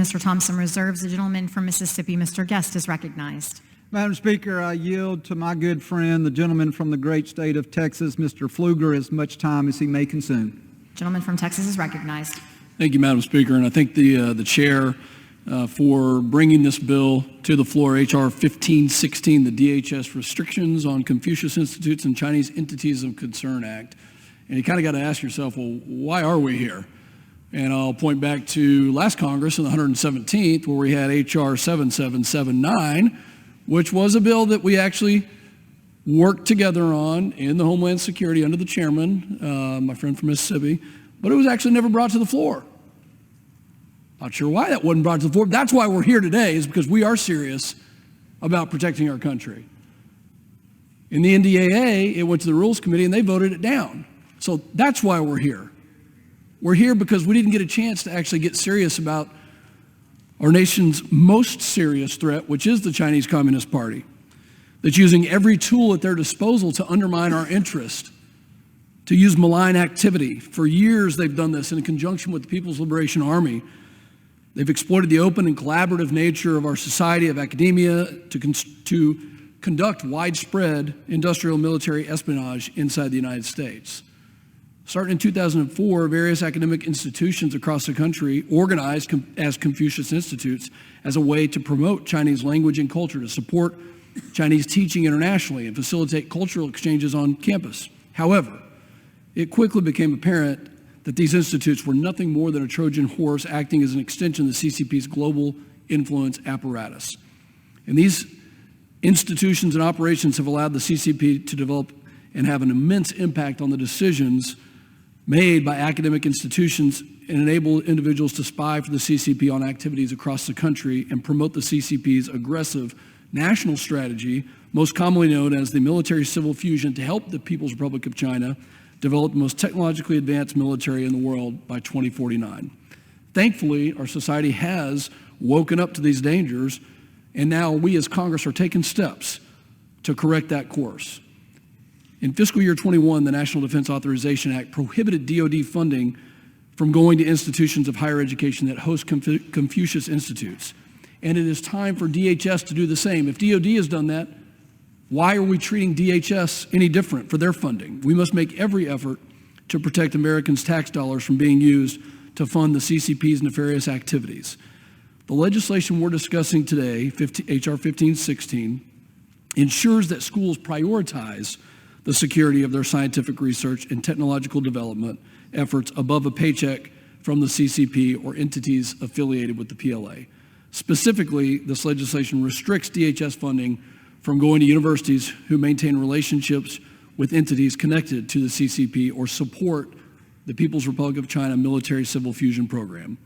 Mr. Thompson reserves. The gentleman from Mississippi, Mr. Guest, is recognized. Madam Speaker, I yield to my good friend, the gentleman from the great state of Texas, Mr. Pfluger, as much time as he may consume. Gentleman from Texas is recognized. Thank you, Madam Speaker, and I thank the chair for bringing this bill to the floor, H.R. 1516, the DHS Restrictions on Confucius Institutes and Chinese Entities of Concern Act. And you kind of got to ask yourself, well, why are we here? And I'll point back to last Congress in the 117th, where we had H.R. 7779, which was a bill that we actually worked together on in the Homeland Security under the chairman, my friend from Mississippi, but it was actually never brought to the floor. Not sure why that wasn't brought to the floor. That's why we're here today, is because we are serious about protecting our country. In the NDAA, it went to the Rules Committee and they voted it down. So that's why we're here. We're here because we didn't get a chance to actually get serious about our nation's most serious threat, which is the Chinese Communist Party, that's using every tool at their disposal to undermine our interest, to use malign activity. For years, they've done this in conjunction with the People's Liberation Army. They've exploited the open and collaborative nature of our society, of academia, to conduct widespread industrial military espionage inside the United States. Starting in 2004, various academic institutions across the country organized as Confucius Institutes as a way to promote Chinese language and culture, to support Chinese teaching internationally and facilitate cultural exchanges on campus. However, it quickly became apparent that these institutes were nothing more than a Trojan horse acting as an extension of the CCP's global influence apparatus. And these institutions and operations have allowed the CCP to develop and have an immense impact on the decisions made by academic institutions and enable individuals to spy for the CCP on activities across the country and promote the CCP's aggressive national strategy, most commonly known as the military-civil fusion, to help the People's Republic of China develop the most technologically advanced military in the world by 2049. Thankfully, our society has woken up to these dangers, and now we as Congress are taking steps to correct that course. In fiscal year 21, the National Defense Authorization Act prohibited DoD funding from going to institutions of higher education that host Confucius Institutes. And it is time for DHS to do the same. If DoD has done that, why are we treating DHS any different for their funding? We must make every effort to protect Americans' tax dollars from being used to fund the CCP's nefarious activities. The legislation we're discussing today, H.R. 1516, ensures that schools prioritize the security of their scientific research and technological development efforts above a paycheck from the CCP or entities affiliated with the PLA. Specifically, this legislation restricts DHS funding from going to universities who maintain relationships with entities connected to the CCP or support the People's Republic of China military-civil fusion program.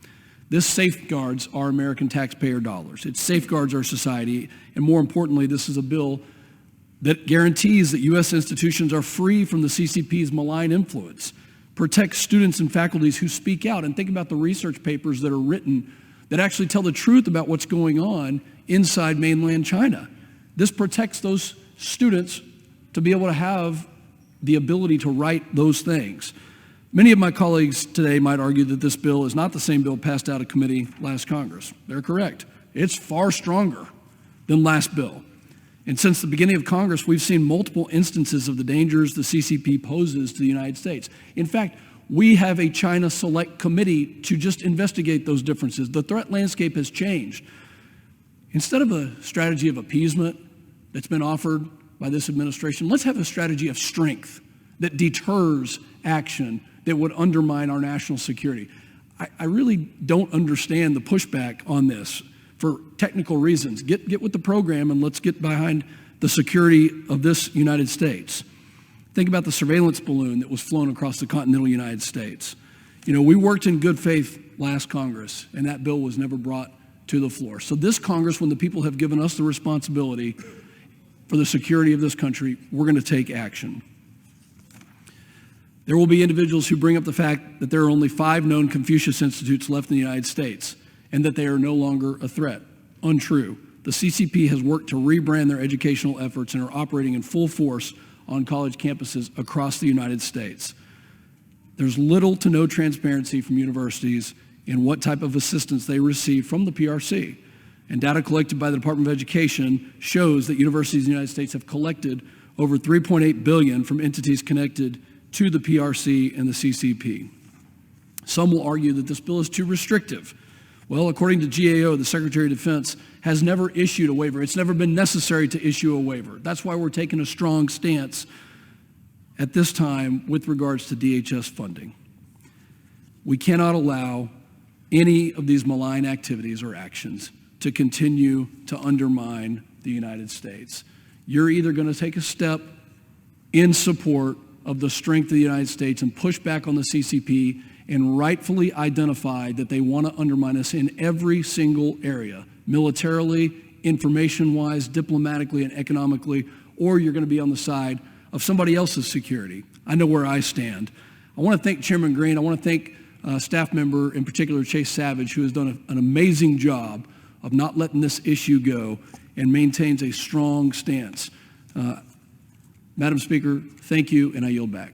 This safeguards our American taxpayer dollars. It safeguards our society, and more importantly, this is a bill that guarantees that U.S. institutions are free from the CCP's malign influence, protects students and faculties who speak out, and think about the research papers that are written that actually tell the truth about what's going on inside mainland China. This protects those students to be able to have the ability to write those things. Many of my colleagues today might argue that this bill is not the same bill passed out of committee last Congress. They're correct. It's far stronger than last bill. And since the beginning of Congress, we've seen multiple instances of the dangers the CCP poses to the United States. In fact, we have a China Select Committee to just investigate those differences. The threat landscape has changed. Instead of a strategy of appeasement that's been offered by this administration, let's have a strategy of strength that deters action that would undermine our national security. I really don't understand the pushback on this for technical reasons. Get with the program and let's get behind the security of this United States. Think about the surveillance balloon that was flown across the continental United States. You know, we worked in good faith last Congress, and that bill was never brought to the floor. So this Congress, when the people have given us the responsibility for the security of this country, we're going to take action. There will be individuals who bring up the fact that there are only 5 known Confucius Institutes left in the United States and that they are no longer a threat. Untrue. The CCP has worked to rebrand their educational efforts and are operating in full force on college campuses across the United States. There's little to no transparency from universities and what type of assistance they receive from the PRC. And data collected by the Department of Education shows that universities in the United States have collected over $3.8 billion from entities connected to the PRC and the CCP. Some will argue that this bill is too restrictive. Well, according to GAO, the Secretary of Defense has never issued a waiver. It's never been necessary to issue a waiver. That's why we're taking a strong stance at this time with regards to DHS funding. We cannot allow any of these malign activities or actions to continue to undermine the United States. You're either going to take a step in support of the strength of the United States and push back on the CCP and rightfully identify that they want to undermine us in every single area, militarily, information-wise, diplomatically, and economically, or you're going to be on the side of somebody else's security. I know where I stand. I want to thank Chairman Green. I want to thank staff member, in particular Chase Savage, who has done an amazing job of not letting this issue go and maintains a strong stance. Madam Speaker, thank you, and I yield back.